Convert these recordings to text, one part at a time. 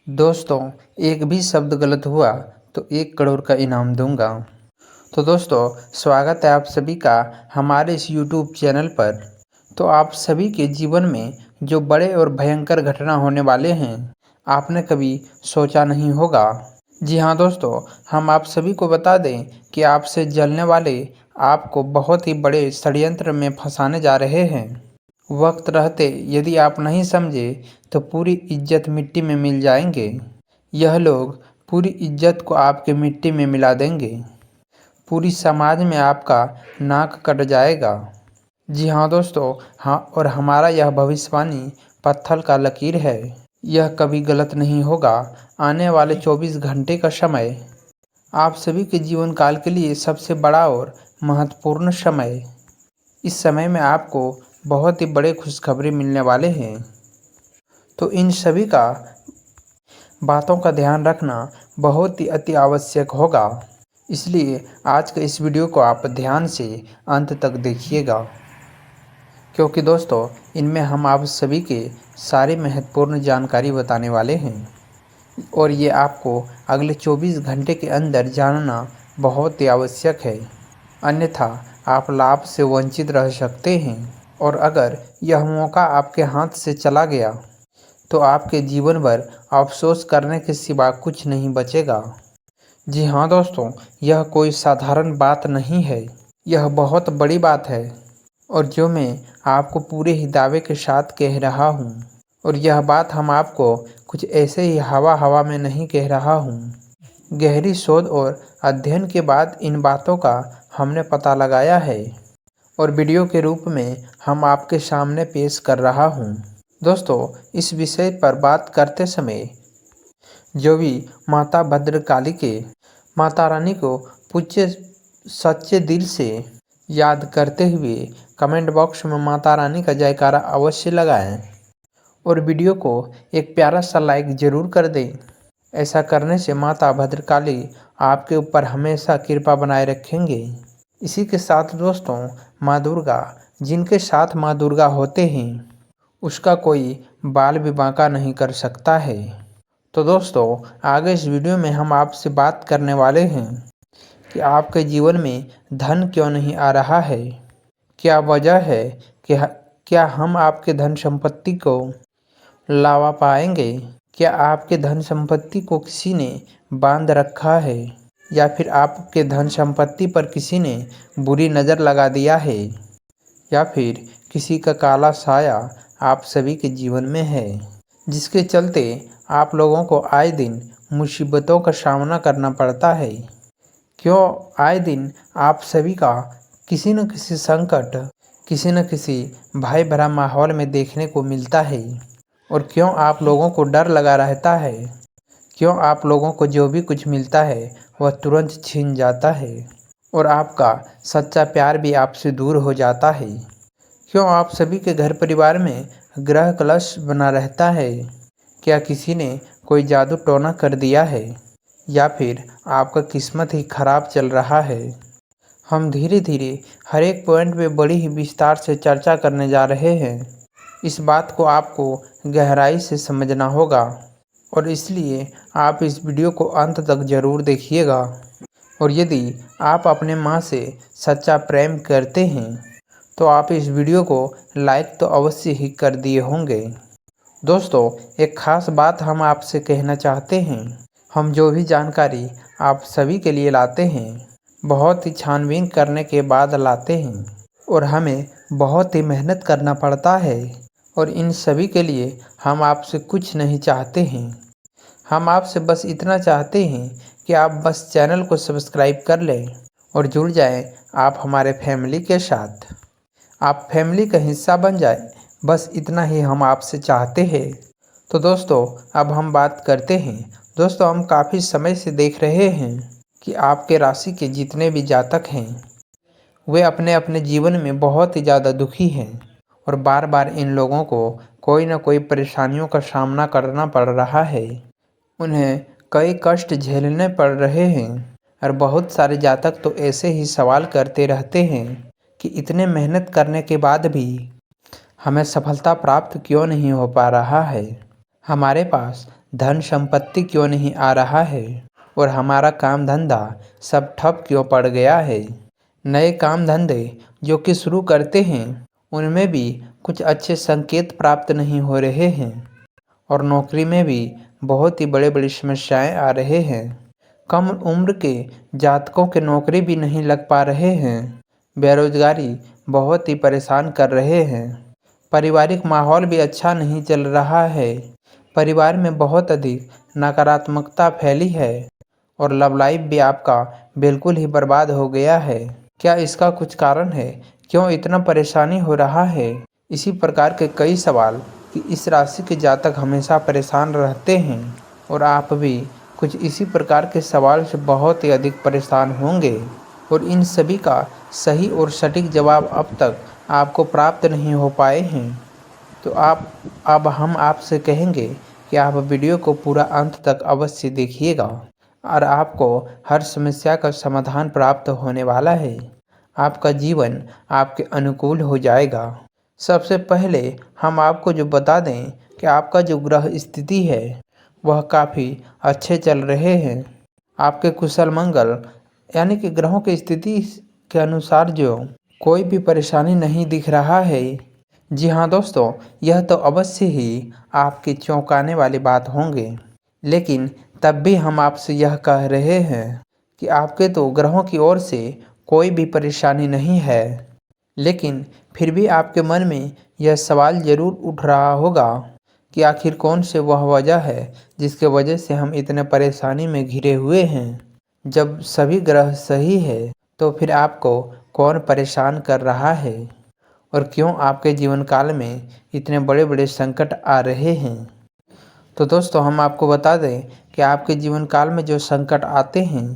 दोस्तों, एक भी शब्द गलत हुआ तो 1 करोड़ का इनाम दूँगा। तो दोस्तों, स्वागत है आप सभी का हमारे इस यूट्यूब चैनल पर। तो आप सभी के जीवन में जो बड़े और भयंकर घटना होने वाले हैं, आपने कभी सोचा नहीं होगा। जी हाँ दोस्तों, हम आप सभी को बता दें कि आपसे जलने वाले आपको बहुत ही बड़े षड्यंत्र में फँसाने जा रहे हैं। वक्त रहते यदि आप नहीं समझे तो पूरी इज्जत मिट्टी में मिल जाएंगे। यह लोग पूरी इज्जत को आपके मिट्टी में मिला देंगे। पूरी समाज में आपका नाक कट जाएगा। जी हाँ दोस्तों, हाँ, और हमारा यह भविष्यवाणी पत्थर का लकीर है। यह कभी गलत नहीं होगा। आने वाले 24 घंटे का समय आप सभी के जीवन काल के लिए सबसे बड़ा और महत्वपूर्ण समय। इस समय में आपको बहुत ही बड़े खुशखबरी मिलने वाले हैं। तो इन सभी का बातों का ध्यान रखना बहुत ही अति आवश्यक होगा। इसलिए आज के इस वीडियो को आप ध्यान से अंत तक देखिएगा, क्योंकि दोस्तों इनमें हम आप सभी के सारी महत्वपूर्ण जानकारी बताने वाले हैं और ये आपको अगले 24 घंटे के अंदर जानना बहुत ही आवश्यक है। अन्यथा आप लाभ से वंचित रह सकते हैं और अगर यह मौका आपके हाथ से चला गया तो आपके जीवन भर अफसोस करने के सिवा कुछ नहीं बचेगा। जी हाँ दोस्तों, यह कोई साधारण बात नहीं है, यह बहुत बड़ी बात है और जो मैं आपको पूरे ही दावे के साथ कह रहा हूँ। और यह बात हम आपको कुछ ऐसे ही हवा हवा में नहीं कह रहा हूँ। गहरी शोध और अध्ययन के बाद इन बातों का हमने पता लगाया है और वीडियो के रूप में हम आपके सामने पेश कर रहा हूँ। दोस्तों, इस विषय पर बात करते समय जो भी माता भद्रकाली के माता रानी को पूज्य सच्चे दिल से याद करते हुए कमेंट बॉक्स में माता रानी का जयकारा अवश्य लगाएं और वीडियो को एक प्यारा सा लाइक ज़रूर कर दें। ऐसा करने से माता भद्रकाली आपके ऊपर हमेशा कृपा बनाए रखेंगे। इसी के साथ दोस्तों, माँ दुर्गा, जिनके साथ माँ दुर्गा होते हैं उसका कोई बाल भी बांका नहीं कर सकता है। तो दोस्तों, आगे इस वीडियो में हम आपसे बात करने वाले हैं कि आपके जीवन में धन क्यों नहीं आ रहा है, क्या वजह है कि क्या हम आपके धन संपत्ति को लावा पाएंगे, क्या आपके धन संपत्ति को किसी ने बांध रखा है या फिर आपके धन संपत्ति पर किसी ने बुरी नज़र लगा दिया है या फिर किसी का काला साया आप सभी के जीवन में है, जिसके चलते आप लोगों को आए दिन मुसीबतों का सामना करना पड़ता है। क्यों आए दिन आप सभी का किसी न किसी संकट, किसी न किसी भय भरा माहौल में देखने को मिलता है और क्यों आप लोगों को डर लगा रहता है, क्यों आप लोगों को जो भी कुछ मिलता है वह तुरंत छीन जाता है और आपका सच्चा प्यार भी आपसे दूर हो जाता है, क्यों आप सभी के घर परिवार में ग्रह कलश बना रहता है, क्या किसी ने कोई जादू टोना कर दिया है या फिर आपका किस्मत ही खराब चल रहा है। हम धीरे धीरे हर एक पॉइंट पे बड़ी ही विस्तार से चर्चा करने जा रहे हैं। इस बात को आपको गहराई से समझना होगा और इसलिए आप इस वीडियो को अंत तक ज़रूर देखिएगा। और यदि आप अपने माँ से सच्चा प्रेम करते हैं तो आप इस वीडियो को लाइक तो अवश्य ही कर दिए होंगे। दोस्तों, एक ख़ास बात हम आपसे कहना चाहते हैं। हम जो भी जानकारी आप सभी के लिए लाते हैं बहुत ही छानबीन करने के बाद लाते हैं और हमें बहुत ही मेहनत करना पड़ता है और इन सभी के लिए हम आपसे कुछ नहीं चाहते हैं। हम आपसे बस इतना चाहते हैं कि आप बस चैनल को सब्सक्राइब कर लें और जुड़ जाएं आप हमारे फैमिली के साथ। आप फैमिली का हिस्सा बन जाए, बस इतना ही हम आपसे चाहते हैं। तो दोस्तों, अब हम बात करते हैं। दोस्तों, हम काफ़ी समय से देख रहे हैं कि आपके राशि के जितने भी जातक हैं वे अपने अपने जीवन में बहुत ही ज़्यादा दुखी हैं और बार बार इन लोगों को कोई ना कोई परेशानियों का सामना करना पड़ रहा है। उन्हें कई कष्ट झेलने पड़ रहे हैं और बहुत सारे जातक तो ऐसे ही सवाल करते रहते हैं कि इतने मेहनत करने के बाद भी हमें सफलता प्राप्त क्यों नहीं हो पा रहा है। हमारे पास धन संपत्ति क्यों नहीं आ रहा है और हमारा काम धंधा सब ठप क्यों पड़ गया है। नए काम धंधे जो कि शुरू करते हैं उनमें भी कुछ अच्छे संकेत प्राप्त नहीं हो रहे हैं और नौकरी में भी बहुत ही बड़े बड़ी समस्याएं आ रहे हैं। कम उम्र के जातकों के नौकरी भी नहीं लग पा रहे हैं। बेरोजगारी बहुत ही परेशान कर रहे हैं। पारिवारिक माहौल भी अच्छा नहीं चल रहा है। परिवार में बहुत अधिक नकारात्मकता फैली है और लव लाइफ भी आपका बिल्कुल ही बर्बाद हो गया है। क्या इसका कुछ कारण है? क्यों इतना परेशानी हो रहा है? इसी प्रकार के कई सवाल कि इस राशि के जातक हमेशा परेशान रहते हैं और आप भी कुछ इसी प्रकार के सवाल से बहुत ही अधिक परेशान होंगे और इन सभी का सही और सटीक जवाब अब तक आपको प्राप्त नहीं हो पाए हैं। तो अब हम आपसे कहेंगे कि आप वीडियो को पूरा अंत तक अवश्य देखिएगा और आपको हर समस्या का समाधान प्राप्त होने वाला है। आपका जीवन आपके अनुकूल हो जाएगा। सबसे पहले हम आपको जो बता दें कि आपका जो ग्रह स्थिति है वह काफ़ी अच्छे चल रहे हैं। आपके कुशल मंगल यानी कि ग्रहों की स्थिति के अनुसार जो कोई भी परेशानी नहीं दिख रहा है। जी हाँ दोस्तों, यह तो अवश्य ही आपकी चौंकाने वाली बात होंगे, लेकिन तब भी हम आपसे यह कह रहे हैं कि आपके तो ग्रहों की ओर से कोई भी परेशानी नहीं है, लेकिन फिर भी आपके मन में यह सवाल ज़रूर उठ रहा होगा कि आखिर कौन से वह वजह है जिसके वजह से हम इतने परेशानी में घिरे हुए हैं। जब सभी ग्रह सही है तो फिर आपको कौन परेशान कर रहा है और क्यों आपके जीवन काल में इतने बड़े बड़े संकट आ रहे हैं। तो दोस्तों हम आपको बता दें कि आपके जीवन काल में जो संकट आते हैं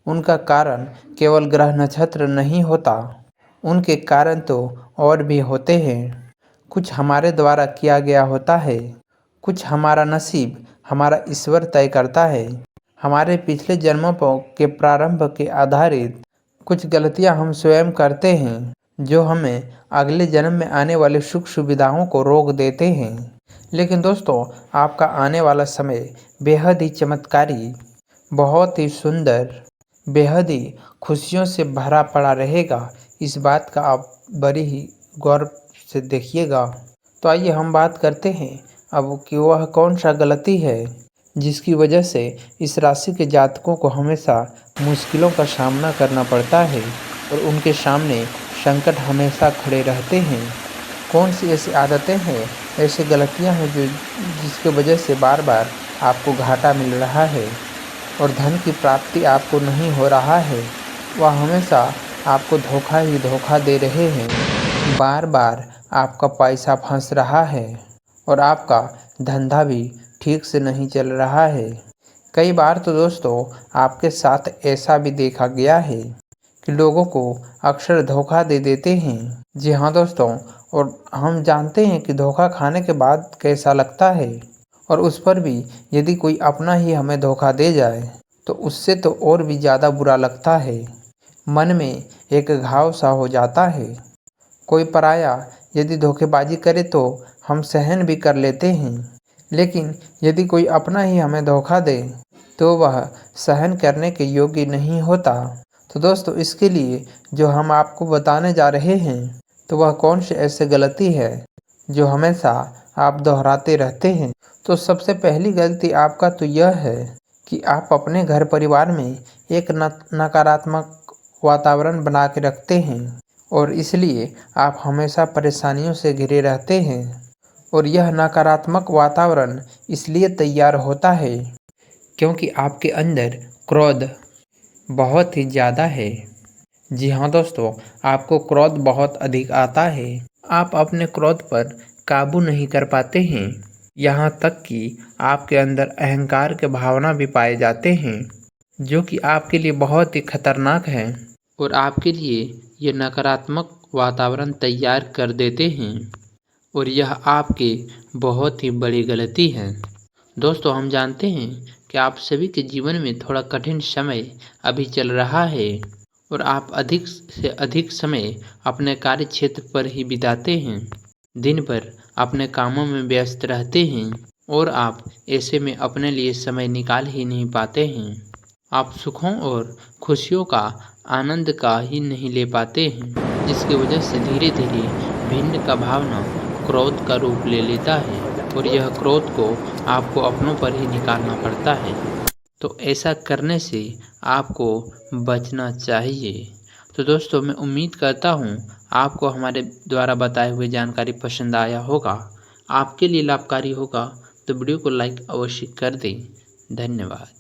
उनका कारण केवल ग्रह नक्षत्र नहीं होता, उनके कारण तो और भी होते हैं। कुछ हमारे द्वारा किया गया होता है, कुछ हमारा नसीब हमारा ईश्वर तय करता है। हमारे पिछले जन्मों के प्रारंभ के आधारित कुछ गलतियां हम स्वयं करते हैं जो हमें अगले जन्म में आने वाली सुख सुविधाओं को रोक देते हैं। लेकिन दोस्तों आपका आने वाला समय बेहद ही चमत्कारी, बहुत ही सुंदर, बेहद ही खुशियों से भरा पड़ा रहेगा। इस बात का आप बड़ी ही गौर से देखिएगा। तो आइए हम बात करते हैं अब कि वह कौन सा गलती है जिसकी वजह से इस राशि के जातकों को हमेशा मुश्किलों का सामना करना पड़ता है और उनके सामने संकट हमेशा खड़े रहते हैं। कौन सी ऐसी आदतें हैं, ऐसी गलतियां हैं जिसके वजह से बार बार आपको घाटा मिल रहा है और धन की प्राप्ति आपको नहीं हो रहा है। वह हमेशा आपको धोखा ही धोखा दे रहे हैं। बार बार आपका पैसा फंस रहा है और आपका धंधा भी ठीक से नहीं चल रहा है। कई बार तो दोस्तों आपके साथ ऐसा भी देखा गया है कि लोगों को अक्सर धोखा दे देते हैं। जी हाँ दोस्तों, और हम जानते हैं कि धोखा खाने के बाद कैसा लगता है और उस पर भी यदि कोई अपना ही हमें धोखा दे जाए तो उससे तो और भी ज़्यादा बुरा लगता है। मन में एक घाव सा हो जाता है। कोई पराया यदि धोखेबाजी करे तो हम सहन भी कर लेते हैं, लेकिन यदि कोई अपना ही हमें धोखा दे तो वह सहन करने के योग्य नहीं होता। तो दोस्तों इसके लिए जो हम आपको बताने जा रहे हैं तो वह कौन सी ऐसी गलती है जो हमेशा आप दोहराते रहते हैं। तो सबसे पहली गलती आपका तो यह है कि आप अपने घर परिवार में एक नकारात्मक वातावरण बना के रखते हैं और इसलिए आप हमेशा परेशानियों से घिरे रहते हैं। और यह नकारात्मक वातावरण इसलिए तैयार होता है क्योंकि आपके अंदर क्रोध बहुत ही ज़्यादा है। जी हाँ दोस्तों, आपको क्रोध बहुत अधिक आता है। आप अपने क्रोध पर काबू नहीं कर पाते हैं। यहाँ तक कि आपके अंदर अहंकार के भावना भी पाए जाते हैं जो कि आपके लिए बहुत ही खतरनाक है और आपके लिए ये नकारात्मक वातावरण तैयार कर देते हैं और यह आपकी बहुत ही बड़ी गलती है। दोस्तों हम जानते हैं कि आप सभी के जीवन में थोड़ा कठिन समय अभी चल रहा है और आप अधिक से अधिक समय अपने कार्य क्षेत्र पर ही बिताते हैं। दिन भर अपने कामों में व्यस्त रहते हैं और आप ऐसे में अपने लिए समय निकाल ही नहीं पाते हैं। आप सुखों और खुशियों का आनंद का ही नहीं ले पाते हैं, जिसकी वजह से धीरे धीरे भिन्न का भावना क्रोध का रूप ले लेता है और यह क्रोध को आपको अपनों पर ही निकालना पड़ता है। तो ऐसा करने से आपको बचना चाहिए। तो दोस्तों, मैं उम्मीद करता हूँ आपको हमारे द्वारा बताए हुए जानकारी पसंद आया होगा, आपके लिए लाभकारी होगा। तो वीडियो को लाइक अवश्य कर दें। धन्यवाद।